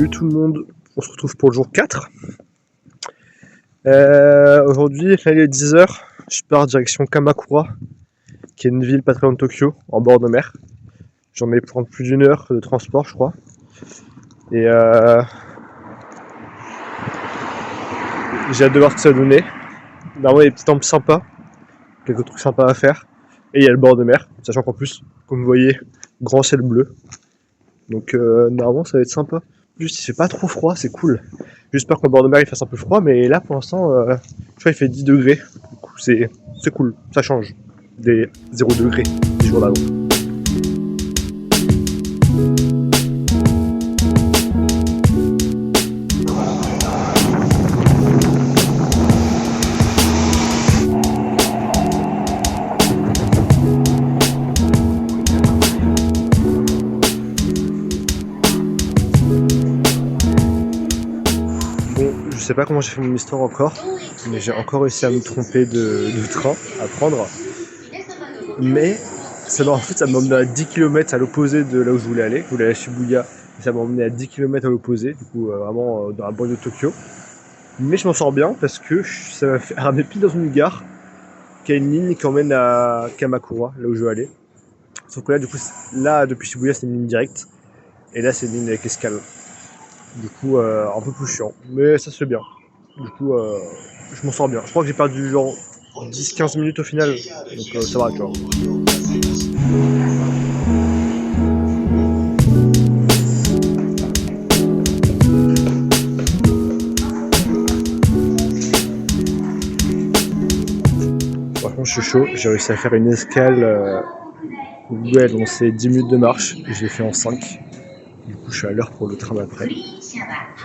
Salut tout le monde, on se retrouve pour le jour 4. Aujourd'hui, là, il est 10h, je pars direction Kamakura, qui est une ville pas très loin de Tokyo, en bord de mer. J'en ai pour plus d'une heure de transport, je crois. Et j'ai hâte de voir ce que ça va donner. Normalement, il y a des petits temples sympas, quelques trucs sympas à faire. Et il y a le bord de mer, sachant qu'en plus, comme vous voyez, grand ciel bleu. Donc normalement, ça va être sympa. Juste, il fait pas trop froid, c'est cool. J'espère qu'au bord de mer il fasse un peu froid, mais là pour l'instant, je crois qu'il fait 10 degrés. Du coup, c'est cool, ça change des 0 degrés des jours d'avant. Je sais pas comment j'ai fait mon histoire encore, mais j'ai encore réussi à me tromper de train à prendre. Mais en fait, ça m'a emmené à 10 km à l'opposé de là où je voulais aller. Je voulais aller à Shibuya, et ça m'a emmené à 10 km à l'opposé, du coup vraiment dans la banlieue de Tokyo. Mais je m'en sors bien parce que ça m'a fait ramener pile dans une gare qui a une ligne qui emmène à Kamakura, là où je veux aller. Sauf que là, du coup, là depuis Shibuya, c'est une ligne directe, et là, c'est une ligne avec escale. Du coup, un peu plus chiant, mais ça se fait bien. Du coup, je m'en sors bien. Je crois que j'ai perdu genre 10-15 minutes au final, donc ça va, tu vois. Par contre, je suis chaud, j'ai réussi à faire une escale ouais, donc c'est 10 minutes de marche, et je l'ai fait en 5. Du coup, je suis à l'heure pour le train d'après.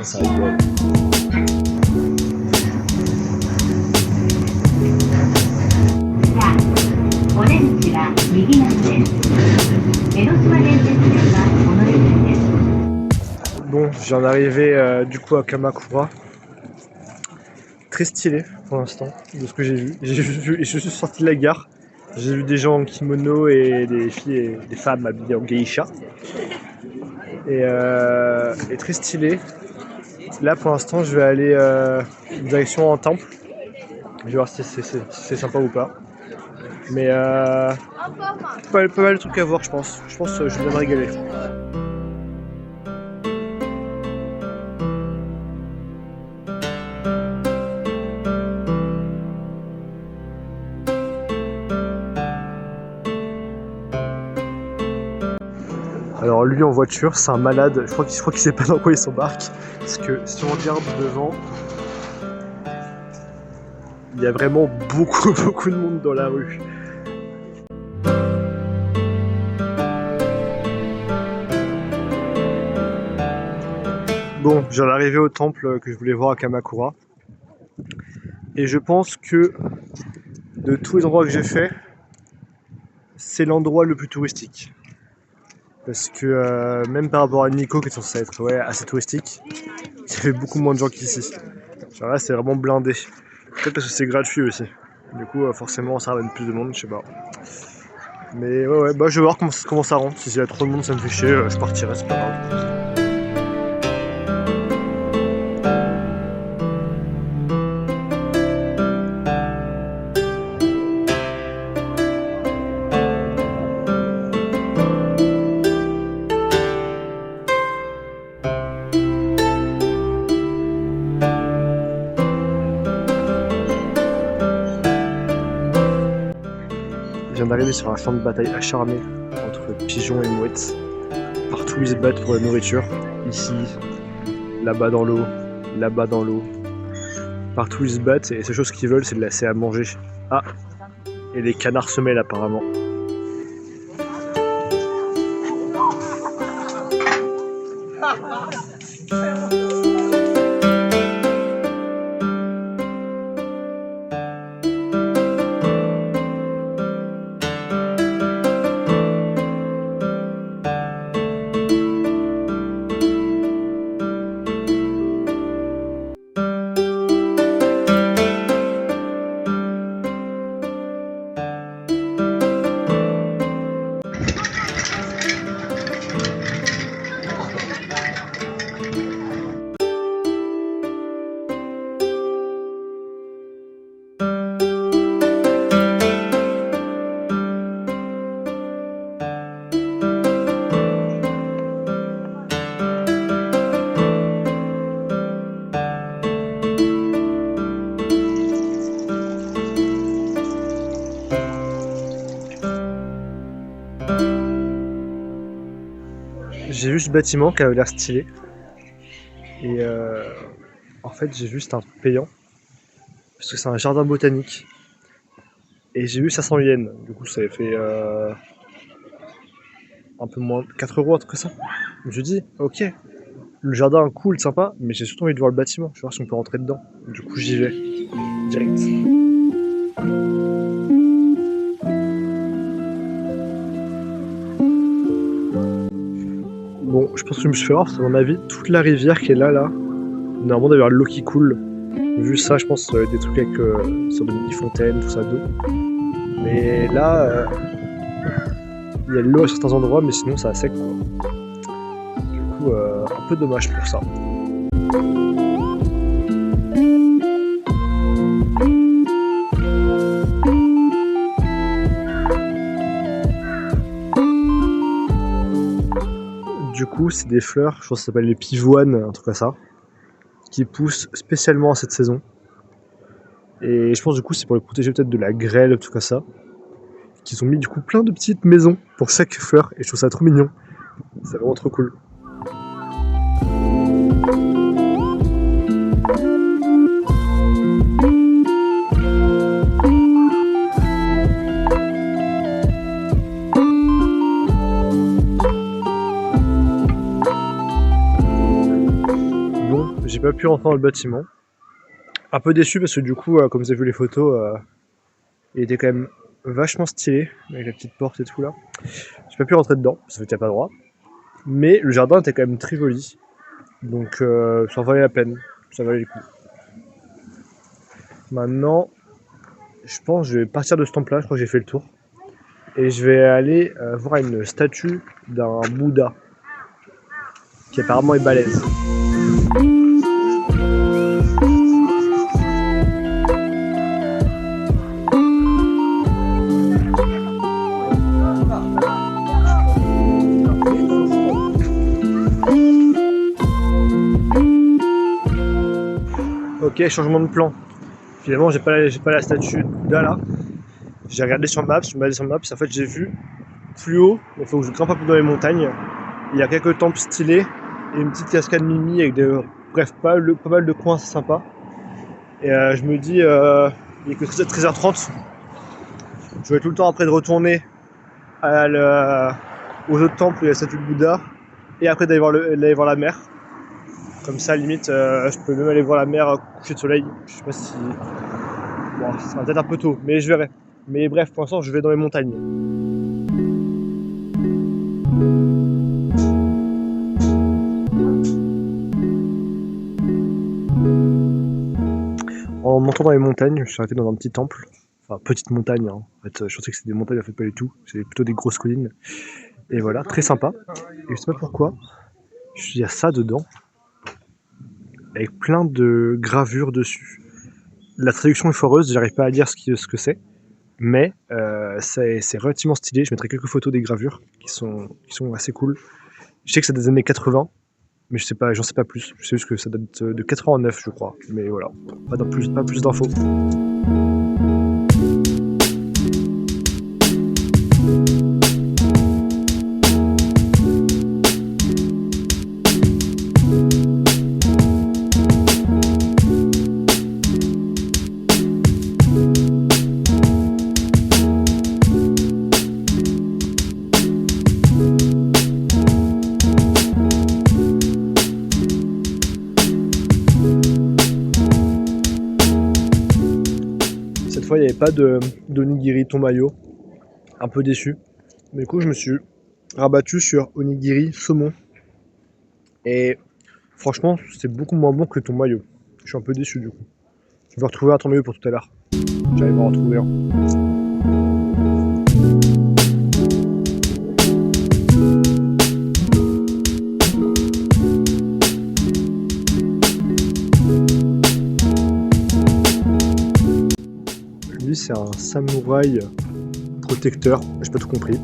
Ça rigole. Bon, je viens d'arriver du coup à Kamakura. Très stylé pour l'instant, de ce que j'ai vu. Je suis sorti de la gare. J'ai vu des gens en kimono et des filles et des femmes habillées en geisha. Et très stylé. Là pour l'instant, je vais aller direction un temple. Je vais voir si c'est sympa ou pas. Mais pas mal de trucs à voir, je pense. Je pense que je vais bien me régaler. Alors lui en voiture, c'est un malade. Je crois qu'il sait pas dans quoi il s'embarque. Parce que si on regarde devant, il y a vraiment beaucoup de monde dans la rue. Bon, je viens d'arriver au temple que je voulais voir à Kamakura. Et je pense que de tous les endroits que j'ai fait, c'est l'endroit le plus touristique. Parce que même par rapport à Nikko qui est censé être assez touristique, il y avait beaucoup moins de gens qu'ici. Genre là c'est vraiment blindé. Peut-être parce que c'est gratuit aussi. Du coup forcément ça ramène plus de monde, je sais pas. Mais ouais, bah je vais voir comment ça rentre. Si il y a trop de monde ça me fait chier, je partirai, c'est pas grave. Je viens d'arriver sur un champ de bataille acharné entre pigeons et mouettes. Partout ils se battent pour la nourriture. Ici, là-bas dans l'eau, là-bas dans l'eau. Partout ils se battent et la seule chose qu'ils veulent c'est de laisser à manger. Ah, et les canards se mêlent apparemment. J'ai vu ce bâtiment qui avait l'air stylé. Et en fait, j'ai vu c'était un truc payant. Parce que c'est un jardin botanique. Et j'ai vu 500 yens. Du coup, ça avait fait un peu moins 4 euros, un truc comme ça. Je me suis dit, ok, le jardin cool, sympa, mais j'ai surtout envie de voir le bâtiment. Je vais voir si on peut rentrer dedans. Du coup, j'y vais. Direct. Bon, je pense que je me suis fait voir parce qu'à mon avis, toute la rivière qui est là, normalement d'avoir l'eau qui coule. Vu ça, je pense des trucs avec sur de mini-fontaines, tout ça d'eau. Mais là, il y a de l'eau à certains endroits, mais sinon ça sec quoi. Du coup, un peu dommage pour ça. Du coup, c'est des fleurs, je pense que ça s'appelle les pivoines, un truc comme ça, qui poussent spécialement à cette saison. Et je pense du coup c'est pour les protéger peut-être de la grêle, tout comme ça. Qu'ils ont mis du coup plein de petites maisons pour chaque fleur, et je trouve ça trop mignon. C'est vraiment trop cool. Bon, j'ai pas pu rentrer dans le bâtiment. Un peu déçu parce que du coup, comme vous avez vu les photos, il était quand même vachement stylé, avec la petite porte et tout là. J'ai pas pu rentrer dedans, parce que t'as pas droit. Mais le jardin était quand même très joli. Donc ça en valait la peine, ça valait le coup. Maintenant, je pense que je vais partir de ce temple là, je crois que j'ai fait le tour. Et je vais aller voir une statue d'un Bouddha, qui apparemment est balèze. Ok, changement de plan. Finalement, j'ai pas la statue de Bouddha là. J'ai regardé sur Maps, je me suis sur Maps, en fait j'ai vu plus haut, mais il faut que je grimpe un peu dans les montagnes. Il y a quelques temples stylés et une petite cascade Mimi avec bref, pas mal de coins assez sympas. Et je me dis, il est que 13h30. Je vais tout le temps après de retourner aux autres temples où il y a la statue de Bouddha et après d'aller voir la mer. Comme ça, limite, je peux même aller voir la mer coucher de soleil. Je sais pas si. Bon, ça sera peut-être un peu tôt, mais je verrai. Mais bref, pour l'instant, je vais dans les montagnes. En montant dans les montagnes, je suis arrêté dans un petit temple. Enfin, petite montagne. Hein. En fait, je pensais que c'était des montagnes, en fait, pas du tout. C'est plutôt des grosses collines. Et voilà, très sympa. Et je sais pas pourquoi, il y a ça dedans. Avec plein de gravures dessus. La traduction est foireuse, j'arrive pas à dire ce que c'est. Mais c'est relativement stylé. Je mettrai quelques photos des gravures qui sont assez cool. Je sais que c'est des années 80, mais j'en sais pas plus. Je sais juste que ça date de 89, je crois. Mais voilà, pas plus d'infos. Cette fois, il n'y avait pas d'onigiri tomayo. Un peu déçu. Mais du coup, je me suis rabattu sur onigiri saumon. Et franchement, c'est beaucoup moins bon que le tomayo. Je suis un peu déçu du coup. Je vais retrouver un tomayo pour tout à l'heure. J'arrive à en retrouver un. Lui, c'est un samouraï protecteur, j'ai pas tout compris,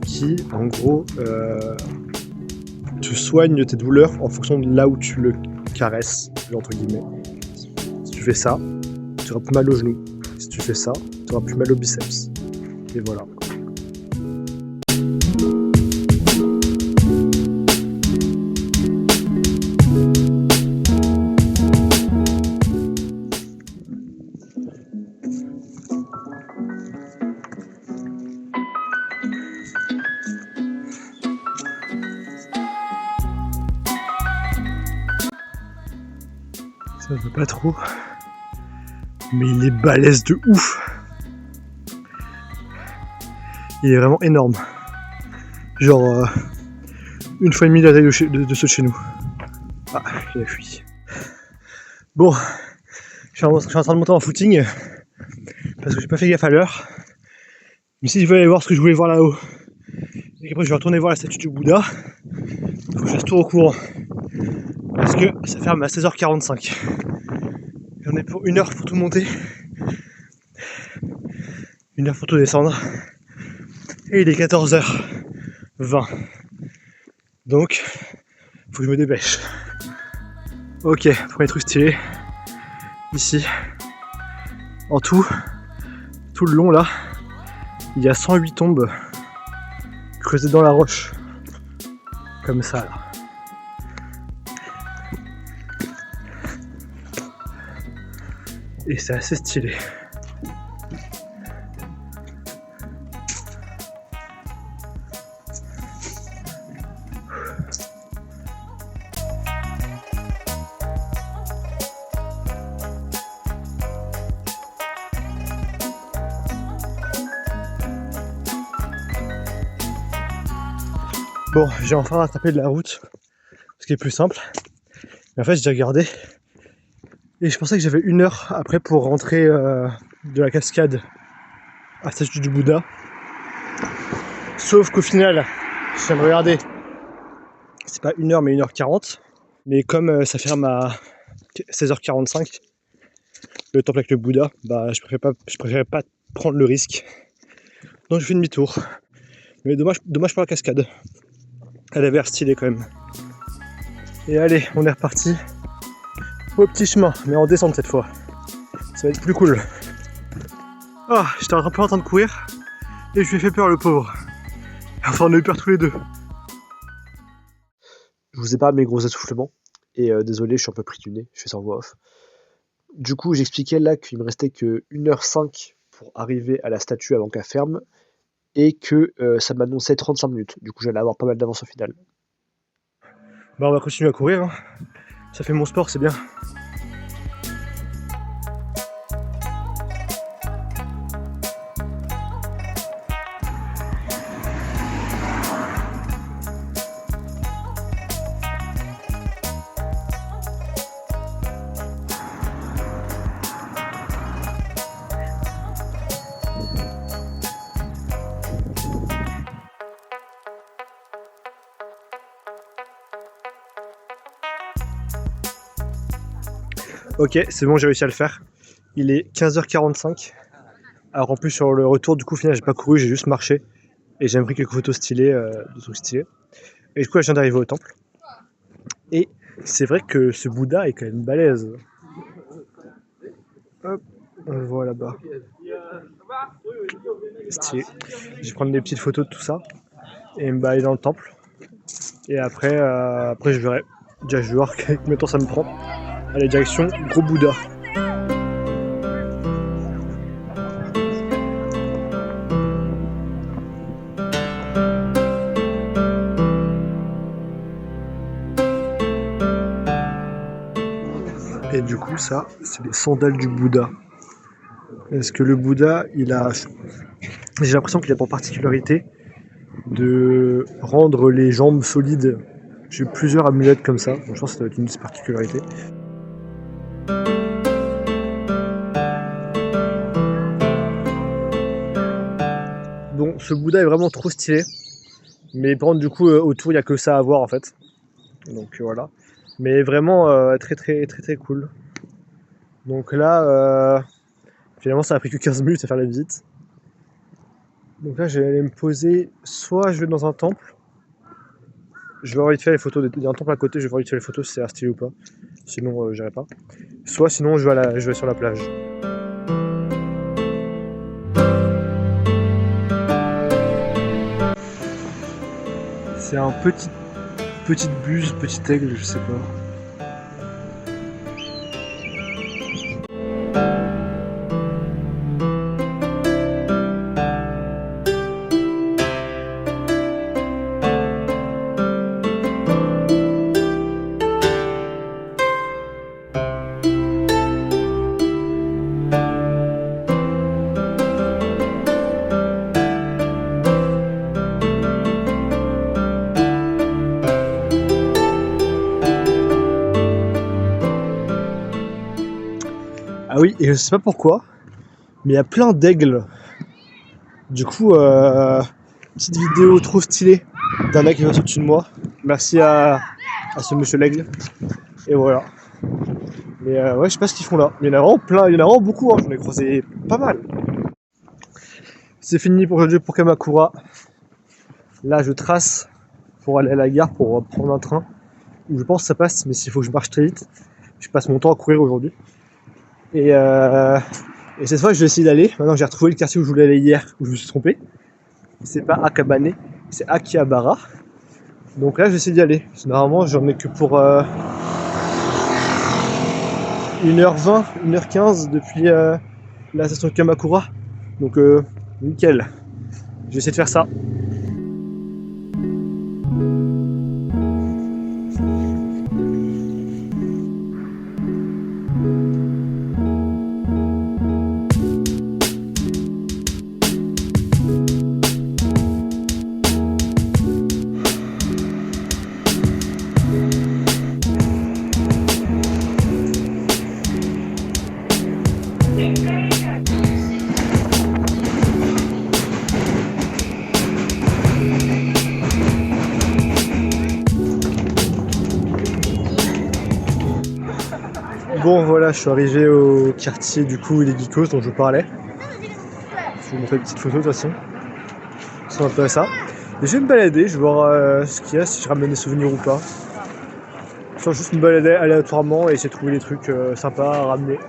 qui en gros te soigne tes douleurs en fonction de là où tu le caresses, entre guillemets. Si tu fais ça, tu auras plus mal au genou. Si tu fais ça, tu auras plus mal au biceps. Et voilà. Ça ne va pas trop. Mais il est balèze de ouf. Il est vraiment énorme. Genre une fois et demie la taille de ceux de chez nous. Ah, il a fui. Bon, je suis en train de monter en footing parce que j'ai pas fait gaffe à l'heure. Mais si je veux aller voir ce que je voulais voir là-haut, et qu'après je vais retourner voir la statue du Bouddha, il faut que je fasse tout au courant. Parce que ça ferme à 16h45. J'en ai pour 1 heure pour tout monter. 1 heure pour tout descendre. Et il est 14h20. Donc, faut que je me dépêche. Ok, premier truc stylé. Ici. En tout le long là, il y a 108 tombes creusées dans la roche. Comme ça là. Et c'est assez stylé. Bon, j'ai enfin rattrapé de la route, ce qui est plus simple. Mais en fait, j'ai regardé et je pensais que j'avais 1 heure après pour rentrer de la cascade à la statue du Bouddha. Sauf qu'au final, je viens de regarder, c'est pas 1 heure mais 1h40. Mais comme ça ferme à 16h45, le temple avec le Bouddha, bah je préférais pas prendre le risque. Donc je fais demi-tour. Mais dommage pour la cascade. Elle avait l'air stylée quand même. Et allez, on est reparti au petit chemin, mais en descente cette fois. Ça va être plus cool. Ah, j'étais un peu en train de courir et je lui ai fait peur le pauvre. Enfin, on a eu peur tous les deux. Je vous épargne mes gros essoufflements et désolé, je suis un peu pris du nez, je fais ça en voix off. Du coup, j'expliquais là qu'il me restait que 1h05 pour arriver à la statue avant qu'elle ferme et que ça m'annonçait 35 minutes. Du coup, j'allais avoir pas mal d'avance au final. Bah, on va continuer à courir, hein. Ça fait mon sport, c'est bien. Ok, c'est bon, j'ai réussi à le faire. Il est 15h45. Alors en plus sur le retour, du coup, au final, j'ai pas couru, j'ai juste marché. Et j'ai pris quelques photos stylées, de trucs stylés. Et du coup, là, je viens d'arriver au temple. Et c'est vrai que ce Bouddha est quand même balèze. Hop, on le voit là-bas. Stylé. Je vais prendre des petites photos de tout ça. Et me balader dans le temple. Et après je verrai. Déjà, je vais voir combien de temps ça me prend. Allez, direction Gros Bouddha. Et du coup, ça, c'est les sandales du Bouddha. Est-ce que le Bouddha, j'ai l'impression qu'il a pour particularité de rendre les jambes solides. J'ai plusieurs amulettes comme ça. Donc, je pense que ça doit être une de ses particularités. Bon, ce Bouddha est vraiment trop stylé. Mais par contre, du coup, autour, il n'y a que ça à voir en fait. Donc voilà. Mais vraiment très cool. Donc là, finalement, ça a pris que 15 minutes à faire la visite. Donc là, je vais aller me poser. Soit je vais dans un temple. Je vais avoir envie de faire les photos. Il y a un temple à côté, je vais avoir envie de faire les photos si c'est stylé ou pas. Sinon, j'irai pas. Soit sinon, je vais sur la plage. C'est un petite buse, petit aigle, je sais pas. Ah oui, et je sais pas pourquoi, mais il y a plein d'aigles. Du coup, petite vidéo trop stylée d'un mec qui passe au-dessus de moi. Merci à ce monsieur l'aigle. Et voilà. Mais ouais, je sais pas ce qu'ils font là. Il y en a vraiment plein, il y en a vraiment beaucoup, hein. J'en ai croisé pas mal. C'est fini pour aujourd'hui pour Kamakura. Là, je trace pour aller à la gare pour prendre un train. Où je pense que ça passe, mais s'il faut que je marche très vite. Je passe mon temps à courir aujourd'hui. Et cette fois, je vais essayer d'aller. Maintenant, j'ai retrouvé le quartier où je voulais aller hier, où je me suis trompé. C'est pas Akabane, c'est Akihabara. Donc là, je vais essayer d'y aller. Normalement, j'en ai que pour 1h20, 1h15 depuis la station de Kamakura. Donc nickel. Je vais essayer de faire ça. Bon voilà, je suis arrivé au quartier du coup des Geekos dont je vous parlais. Je vais vous montrer une petite photo de toute façon. C'est un peu ça. Et je vais me balader, je vais voir ce qu'il y a, si je ramène des souvenirs ou pas. Je vais juste me balader aléatoirement et essayer de trouver des trucs sympas à ramener.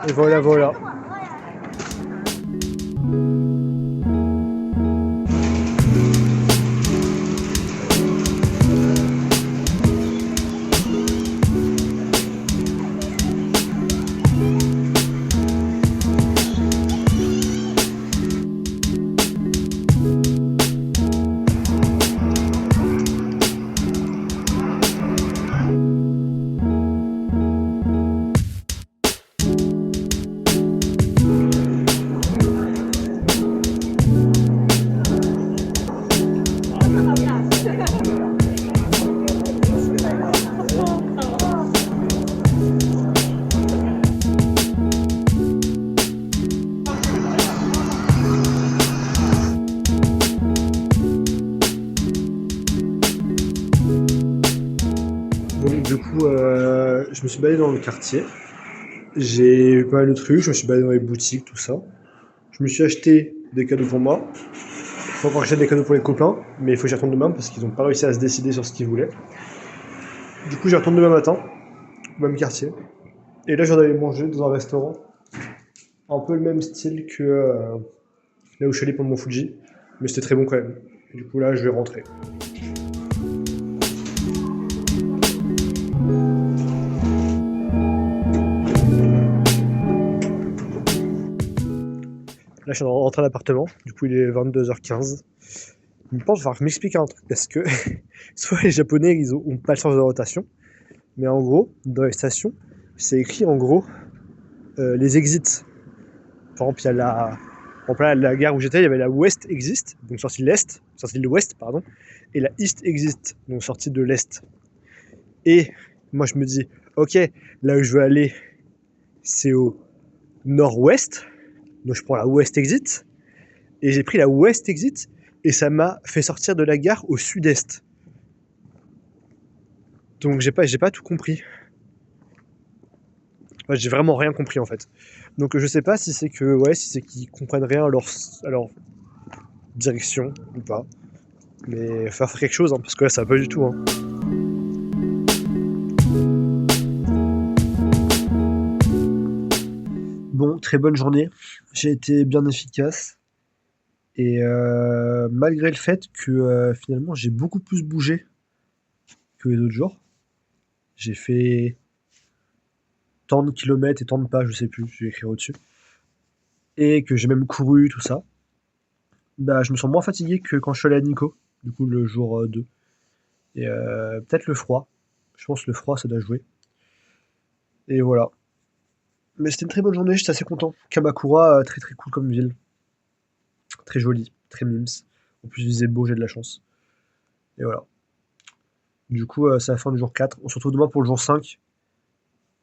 Et voilà, voilà. Donc du coup, je me suis baladé dans le quartier. J'ai eu pas mal de trucs, je me suis baladé dans les boutiques, tout ça. Je me suis acheté des cadeaux pour moi. Faut encore que j'achète des cadeaux pour les copains, mais il faut que j'y retourne demain parce qu'ils n'ont pas réussi à se décider sur ce qu'ils voulaient. Du coup, j'y retourne demain matin, au même quartier. Et là, je viens d'aller manger dans un restaurant. Un peu le même style que là où je suis allé pour mon Fuji. Mais c'était très bon quand même. Et du coup, là, je vais rentrer. Là, je suis rentré à l'appartement. Du coup, il est 22h15. Je pense qu'il va falloir que je m'explique un truc parce que soit les Japonais, ils ont pas le sens de la rotation. Mais en gros, dans les stations, c'est écrit en gros les exits. Par exemple, il y a par exemple, là, la gare où j'étais, il y avait la West Exit, donc sortie de l'Est, sortie de l'Ouest, pardon, et la East Exit, donc sortie de l'Est. Et moi, je me dis, ok, là où je veux aller, c'est au nord-ouest, donc je prends la West Exit, et j'ai pris la West Exit, et ça m'a fait sortir de la gare au sud-est. Donc j'ai pas tout compris. Ouais, j'ai vraiment rien compris en fait. Donc je sais pas si c'est que si c'est qu'ils comprennent rien à leur direction ou pas. Mais il va falloir faire quelque chose parce que là ça va pas du tout. Bon, très bonne journée. J'ai été bien efficace. Et malgré le fait que finalement j'ai beaucoup plus bougé que les autres jours, j'ai fait tant de kilomètres et tant de pas, je sais plus, je vais écrire au-dessus. Et que j'ai même couru, tout ça. Bah, je me sens moins fatigué que quand je suis allé à Nico, du coup le jour 2. Et peut-être le froid. Je pense que le froid ça doit jouer. Et voilà. Mais c'était une très bonne journée, j'étais assez content. Kamakura, très très cool comme ville. Très jolie, très mimes. En plus, il faisait beau, j'ai de la chance. Et voilà. Du coup, c'est la fin du jour 4. On se retrouve demain pour le jour 5.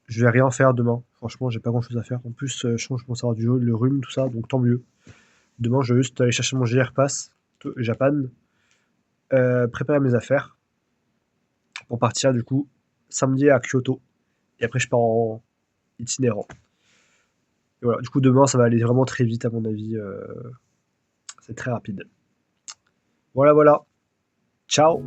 Je vais rien faire demain. Franchement, j'ai pas grand chose à faire. En plus, je pense que je commence à avoir le rhume, tout ça, donc tant mieux. Demain, je vais juste aller chercher mon JR Pass Japan, préparer mes affaires pour partir du coup samedi à Kyoto. Et après, je pars en itinérant. Et voilà, du coup, demain, ça va aller vraiment très vite, à mon avis. C'est très rapide. Voilà, voilà. Ciao!